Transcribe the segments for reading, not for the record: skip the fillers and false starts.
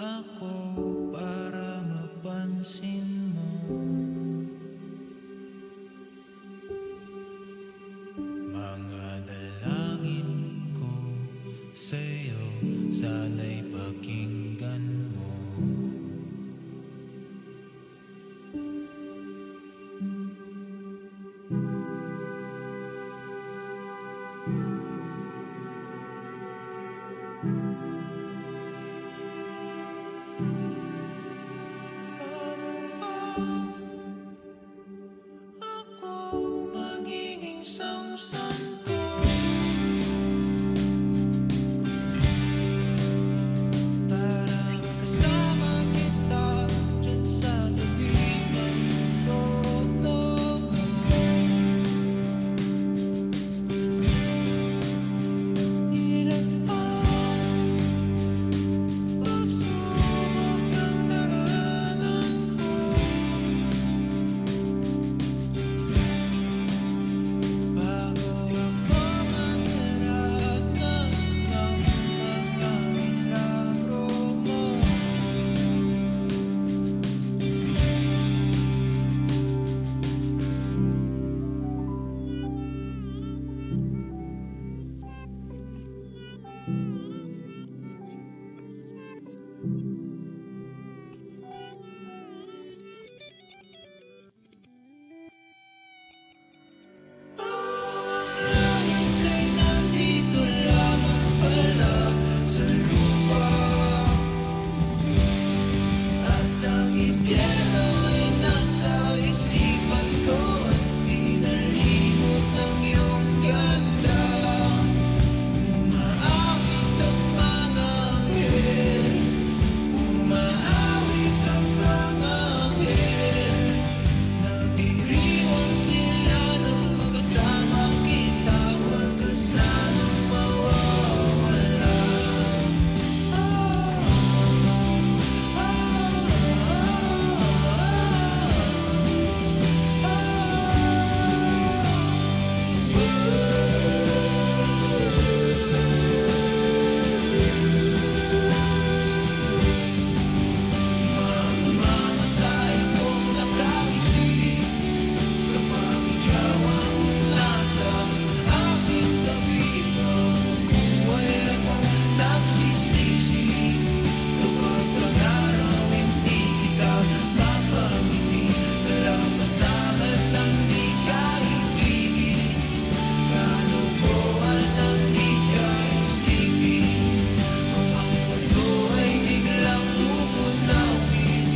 ako para mapansin mo. Mga dalangin ko sa'yo, sana'y pakinggan mo. Ako magiging isang santo para makasama kita dyan sa tabi ng trono mo. Hirap ang pagsubok ang daranan ko. Bago ako magdaranas ng mga milagro mo. Langit ay nandito lamang pala sa lupa, at ang impyerno ay nasa isipan ko, at pinalimot ng iyong ganda. Umaawit ang mga anghel, umaawit ang mga anghel. Nagdiriwang sila nung magkasama kita, huwag ka sanang mawawala. Mamamatay kung nakangiti kapag ikaw ang nasa aking tabi. Buhay akong nagsisisi kapag sa araw hindi kita mapangiti. Kalapastangan ng di kaibigin, kalukuhan ng di kaisipin. Kung ang mundo ay biglang upunawin,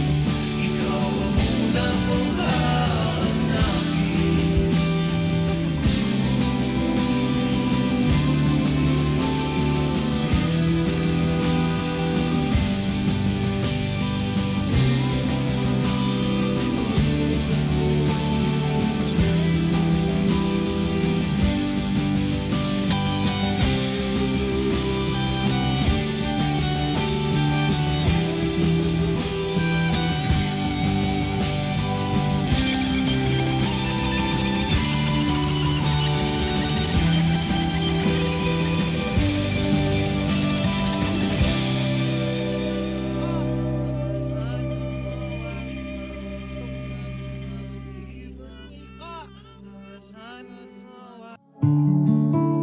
ikaw ang una kong hahanapin.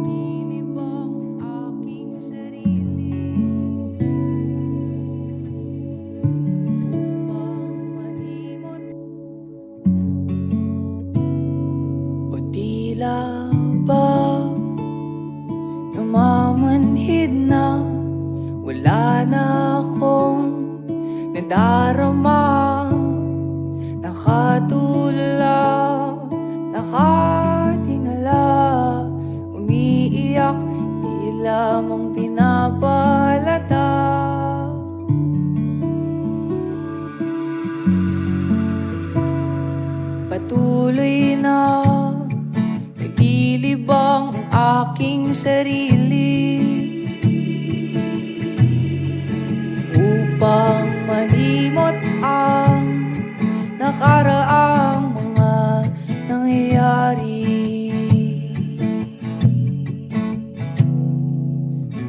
Pinibang aking sarili upang malimot, o tila ba namamanhid na wala na akong nadarama. Nakatulala, nakatingala, umiiyak, di lamang pinapalata. Patuloy na naglilibang ang aking sarili upang malimot ang nakaraang mga nangyayari.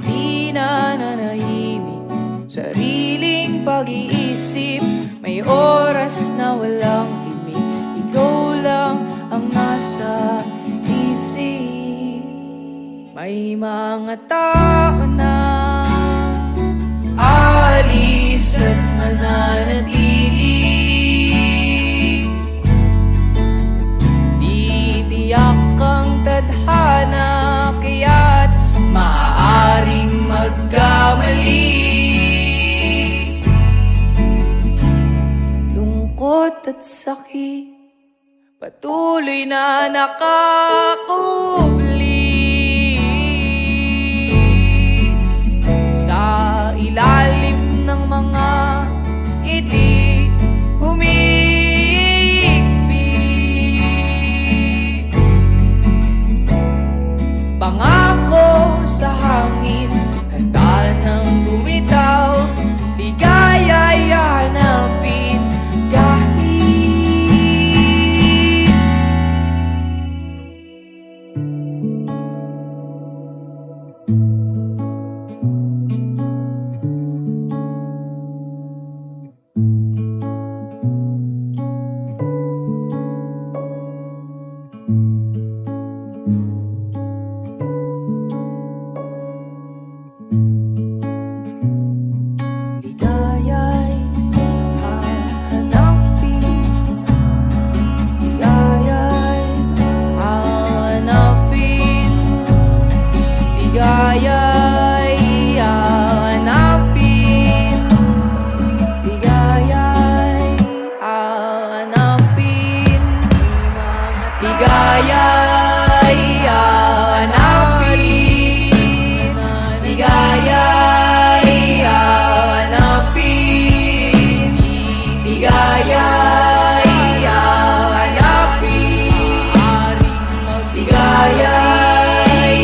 Di na nanahimik sarili nananatiling pag-iisip. May oras na walang imig, ikaw lang ang nasa isip. May mga tao na alis at mananatili, di tiyak ang tadhana, kaya't maaaring magkamali. Lungkot at sakit patuloy na nakakubli sa ilalim ng mga ngiti, humihigpit. Pangako sa hangin, handa nang bumitaw, ligaya'y hanapin kahit ligaya'y hanapin, ligaya'y hanapin, ligaya'y hanapin, ligaya'y hanapin, ligaya'y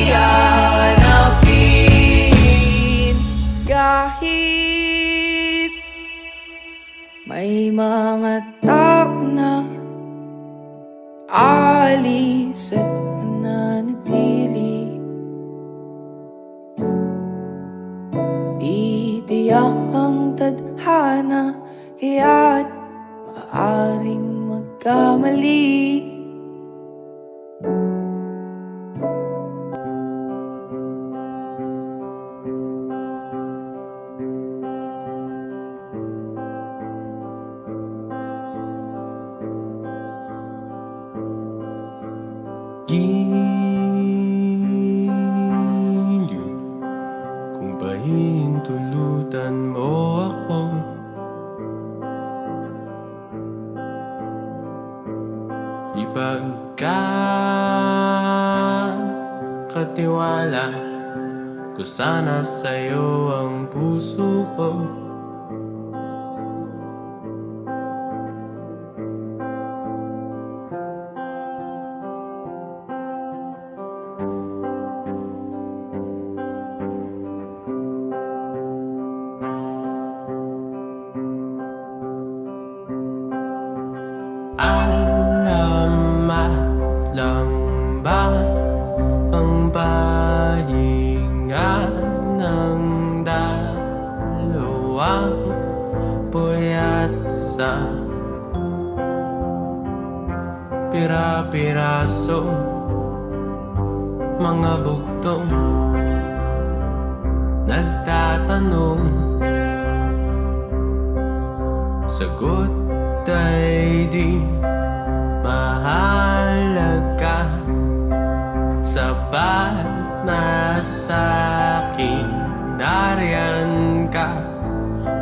hanapin, ligaya'y kahit may mga tao na alis at mananatili, di tiyak ang tadhana, kaya't maaaring magkamali. Giliw, kung pahintulutan mo ako, ipagkakatiwala ko sana sa'yo ang puso ko. Alamat lang ba ang pahinga ng dalawang puyat sa pira-piraso, mga bugtong nagtatanong, sagot ay di mahalaga, sapat na sa'kin nariyan ka,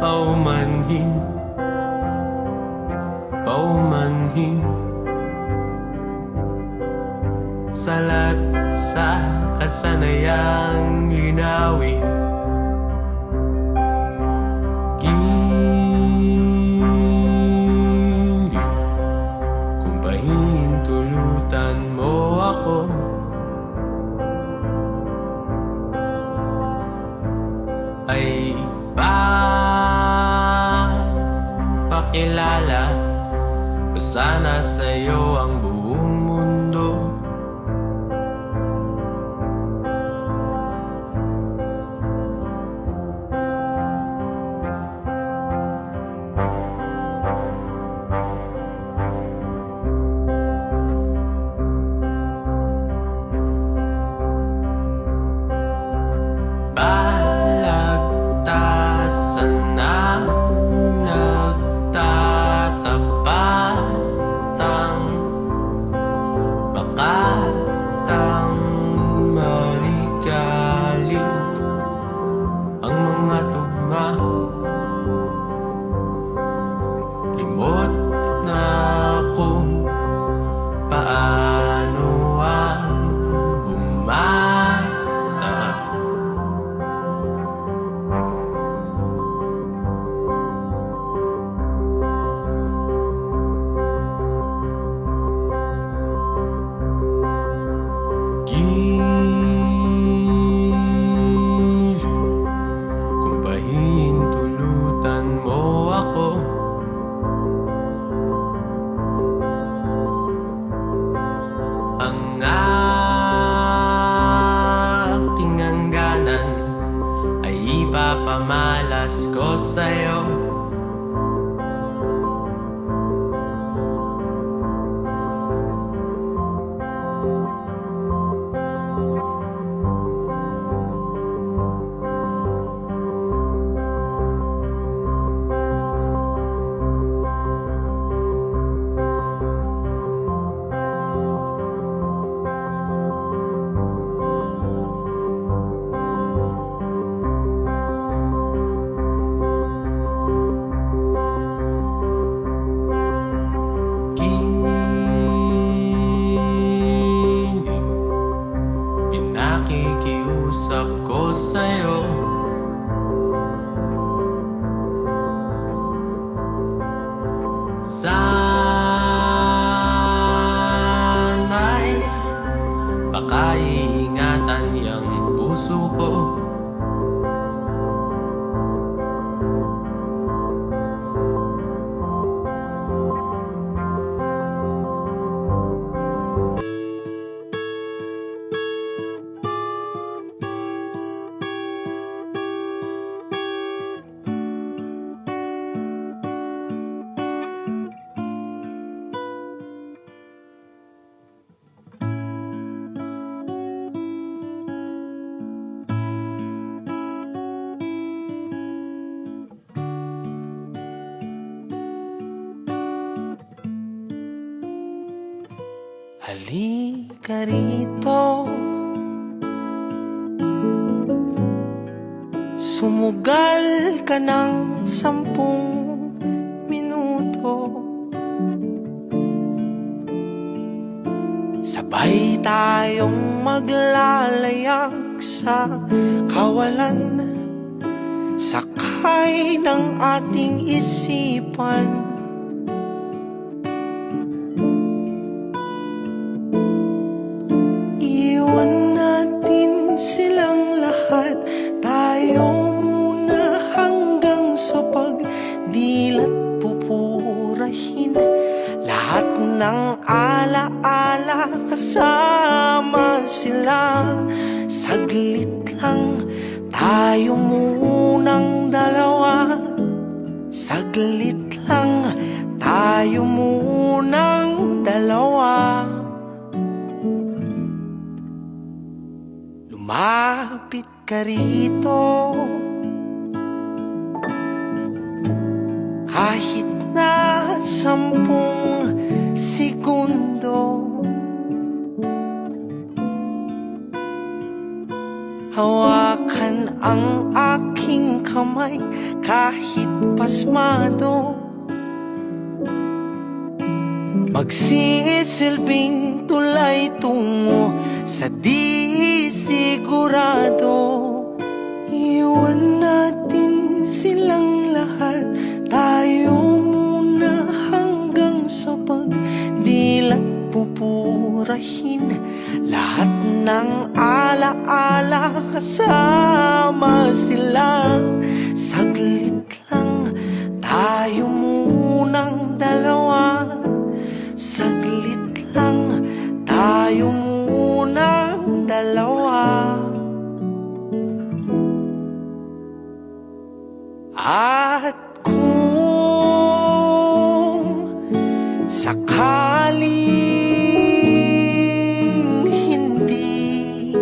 paumanhin, paumanhin, salat sa kasanayang linawin. Pahintulutan mo ako, ay pakilala ko sana sa'yo ang buong mundo. pamasko sa'yo. Pinakikiusap ko sa'yo. Sana'y pakaiingatan yang puso ko. Halika rito, sumugal ka ng 10 minuto. Sabay tayong maglalayag sa kawalan, sakay ng ating isipan. Iwan natin silang lahat, tayo muna hanggang sa pagdilat. Pupurahin lahat ng alaala, kasama sila. Saglit lang, tayo munang dalawa. Saglit lang, tayo munang dalawa. Lumapit ka rito, kahit na 10 segundo. Hawakan ang aking kamay kahit pasmado. Magsisilbing tulay tungo sa di sigurado. Iwan natin silang lahat, tayo muna hanggang sa pagdilat. Pupurahin lahat ng alaala, kasama sila. Saglit lang, tayo munang dalawa. Saglit lang, tayo munang dalawa. At kung sakaling hindi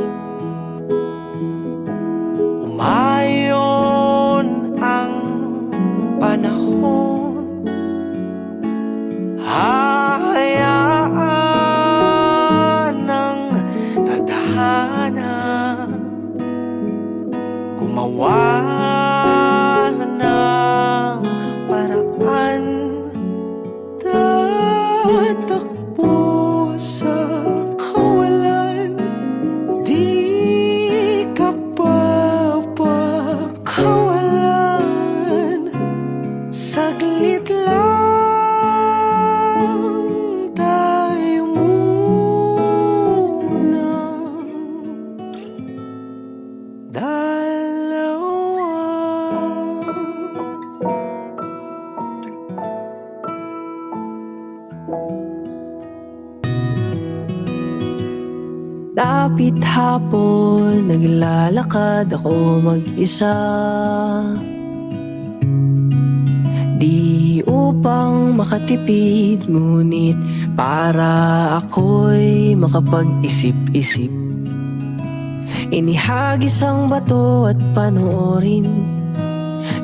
umayon ang panahon, hayaan ng tadhana gumawa ng paraan. Tatakbo sa kawalan, di ka papakawalan. Saglit lang, tayo muna dalawa. Dapit hapon, naglalakad ako mag-isa. Di upang makatipid, ngunit para ako'y makapag-isip-isip. Inihagis ang bato at panoorin,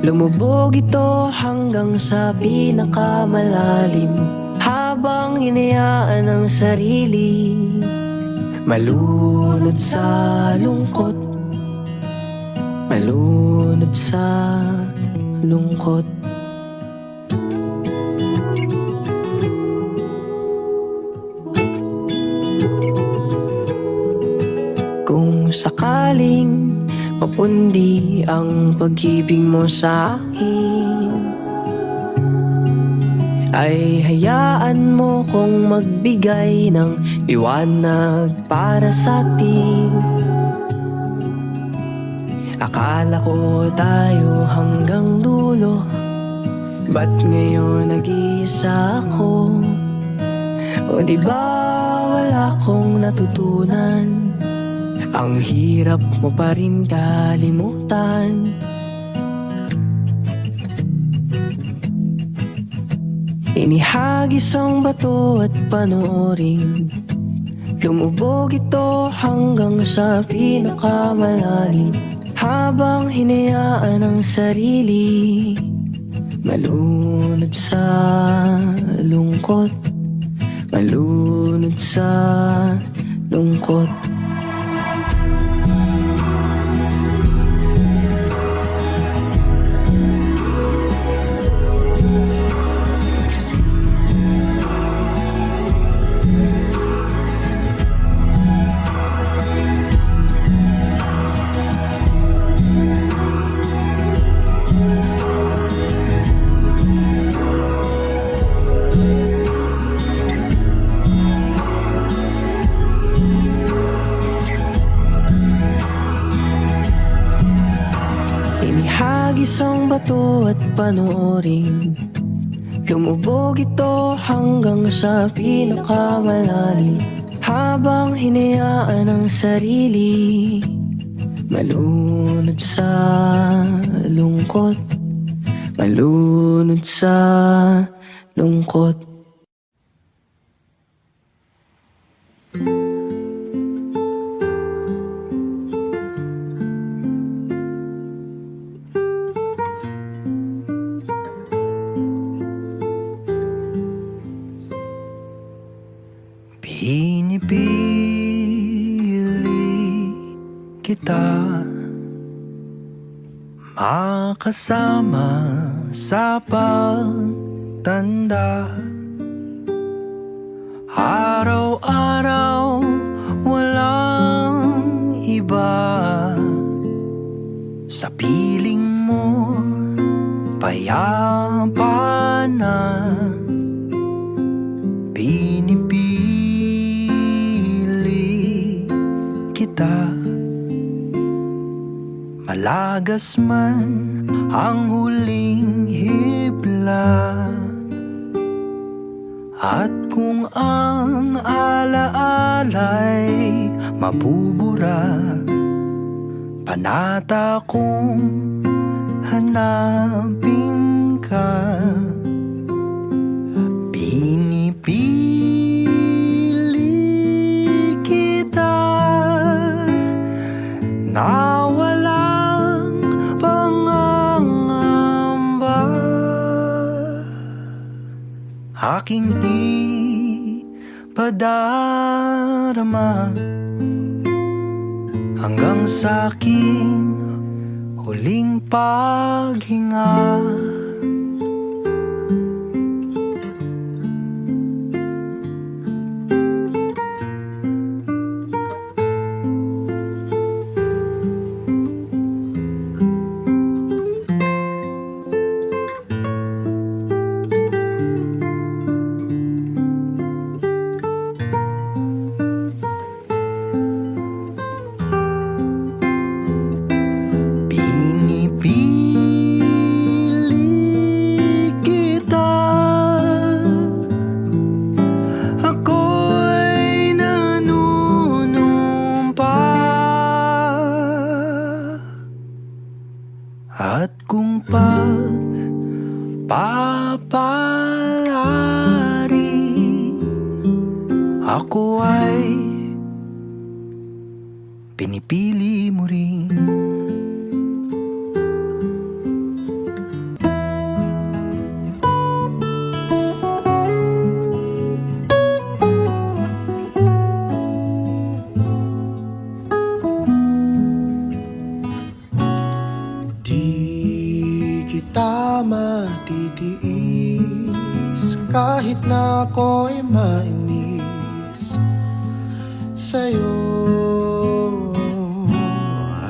lumubog ito hanggang sa pinakamalalim. Habang hinayaan ang sarili malunod sa lungkot, malunod sa lungkot. Kung sakaling mapundi ang pag-ibig mo sa akin, ay hayaan mo kong magbigay ng liwanag para sa atin. Akala ko tayo hanggang dulo, ba't ngayon nag-iisa ako? O di ba wala kong natutunan? Ang hirap mo pa rin kalimutan. Inihagis ang bato at panoorin, lumubog ito hanggang sa pinakamalalim. Habang hinayaan ang sarili malunod sa lungkot, malunod sa lungkot. Inihagis ang bato at panoorin, lumubog ito hanggang sa pinakamalalim. Habang hinayaan ang sarili malunod sa lungkot, malunod sa lungkot. Pinipili kita makasama sa pagtanda. Araw-araw walang iba, sa piling mo payapa na. Pinipili kita, malagas man ang huling hibla. At kung ang alaala'y mabubura, panata kong hanapin ka. Pinipili kita na walang pangangamba. Aking ipadarama hanggang sa aking huling paghinga. Pinipili papalari. Ako ay pinipili mo rin. Di kita matitiis kahit na ako'y mainis sa'yo.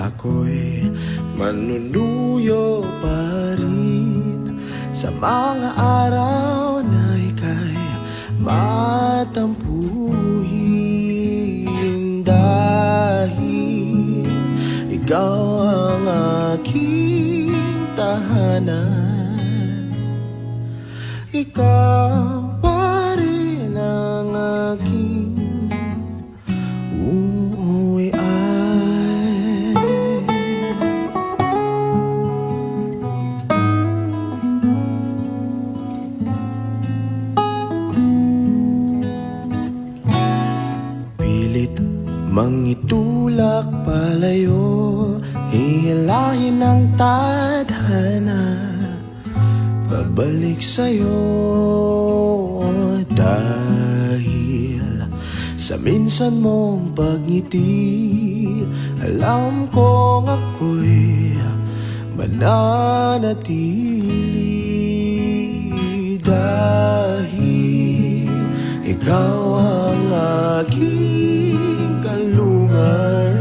Ako'y manunuyo pa rin sa mga araw na ika'y matampuhin, dahil ikaw ang aking tahanan. Ikaw pa rin ang aking uuwian. Pilit mangitulak palayo, hihilahin ang tadhana pabalik sa'yo, dahil sa minsan mong pagngiti alam kong ako'y mananatili, dahil ikaw ang aking kalungan.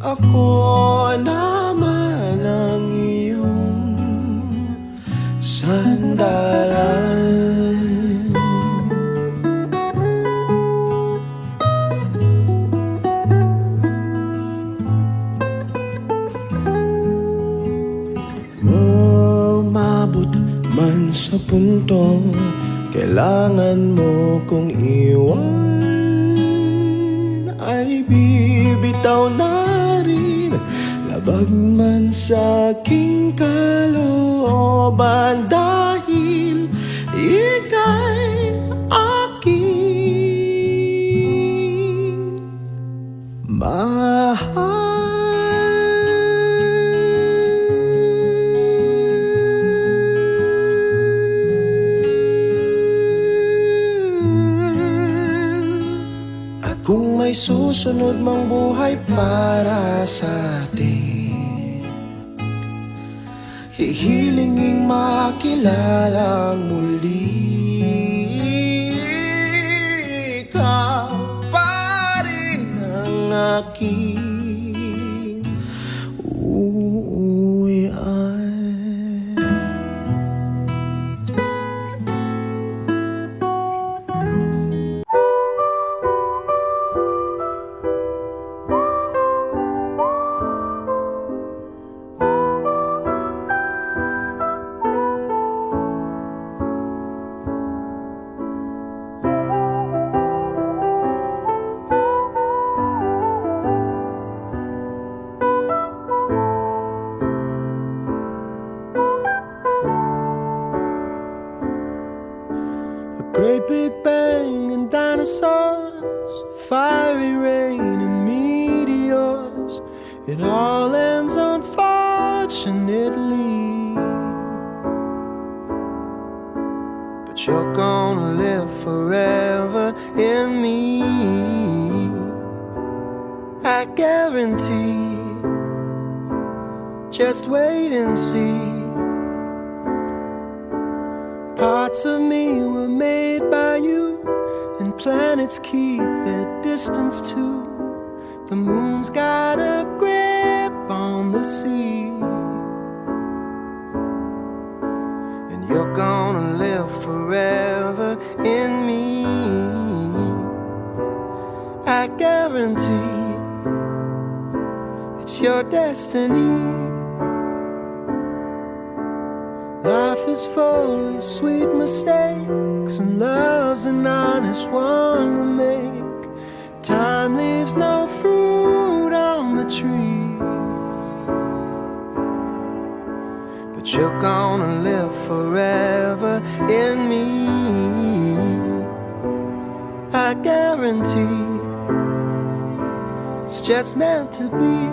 Ako naman ang iyong sandalan. Umabot man sa puntong kailangan mo kong iwan, ay bibitaw na rin, labag man sa aking kalooban, dahil ika'y aking mahal. Kung may susunod mang buhay para sa atin, hihilingin makilalang muli. Ikaw pa rin ang aking uuwian. Great big bang and dinosaurs, fiery rain and meteors. It all ends unfortunately, but you're gonna live forever in me. I guarantee. Just wait and see. Parts of me were made by you, and planets keep their distance too. The moon's got a grip on the sea, and you're gonna live forever in me. I guarantee it's your destiny. Life is full of sweet mistakes, and love's an honest one to make. Time leaves no fruit on the tree, but you're gonna live forever in me. I guarantee it's just meant to be.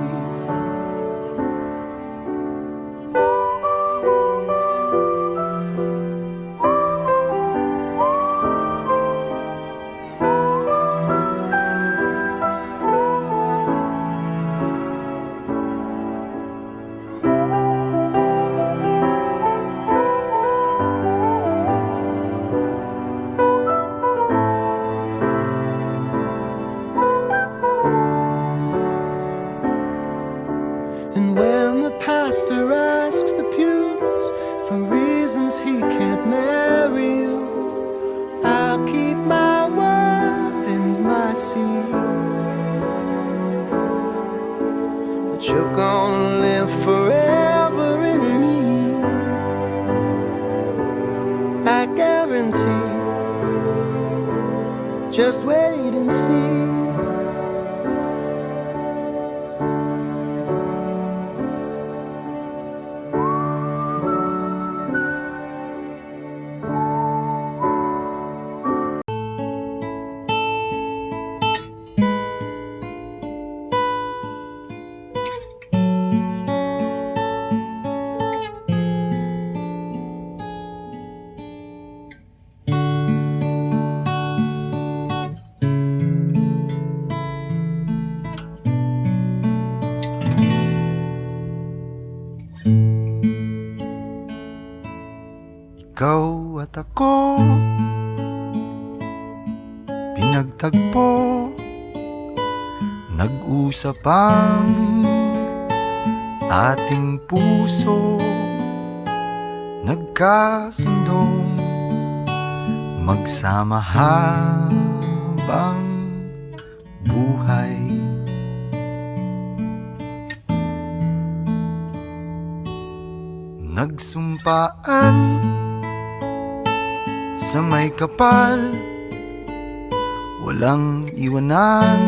And when the pastor asks the pews for reasons he can't marry you, I'll keep my word and my seed. But you're gonna live forever in me, I guarantee. Just wait and see. Ikaw at ako, pinagtagpo, nag-usap ang ating puso, nagkasundong magsama habang buhay. Nagsumpaan sa may kapal, walang iwanan,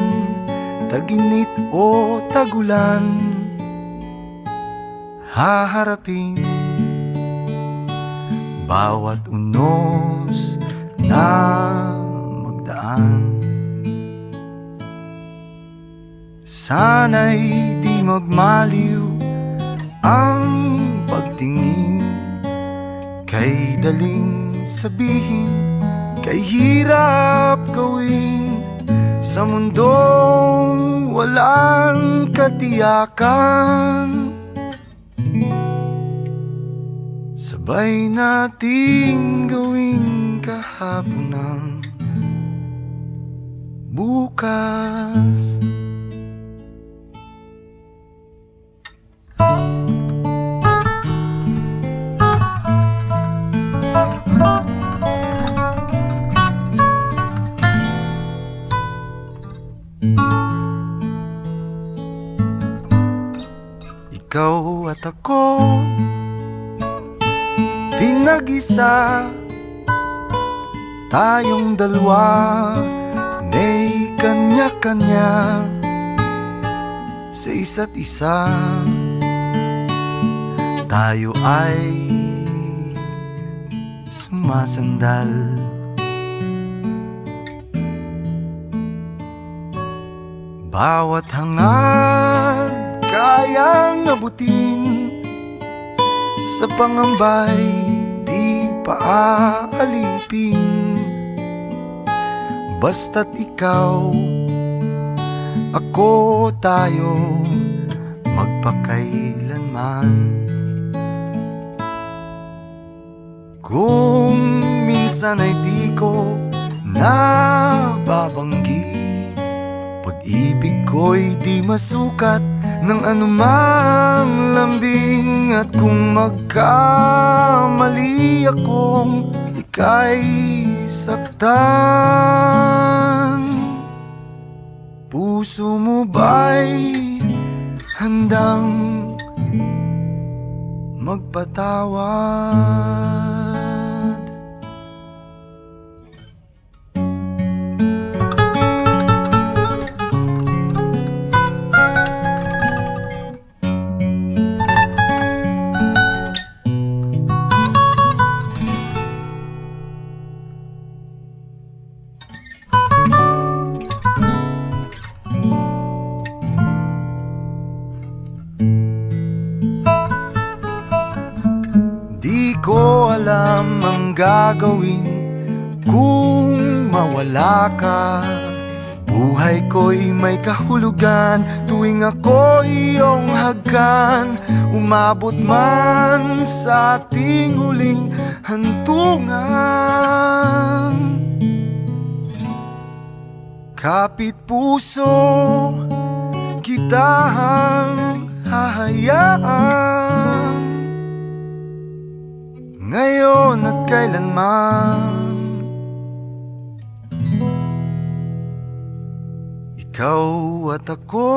taginit o tagulan, haharapin bawat unos na magdaan. Sana'y di magmaliw ang pagtingin, kay daling sabihin, kay hirap gawin sa mundong walang katiyakan. Sabay nating gawin kahapon ng bukas. Ikaw at ako, pinag-isa, tayong dalawa, may kanya-kanya sa isa't isa. Tayo ay sumasandal, bawat hangad kayang abutin, sa pangambay di paaalipin. Basta't ikaw, ako, tayo, magpakailanman. Kung minsan ay di ko nababanggit, pag-ibig ko'y di masukat ng anumang lambing. At kung magkamali akong ika'y saktan, puso mo ba'y handang magpatawad? alam ang gagawin kung mawala ka. Buhay ko'y may kahulugan tuwing ako'y iyong hagkan. Umabot man sa ating huling hantungan. Kapit puso kitang hahayaan, ngayon at kailanman. Ikaw at ako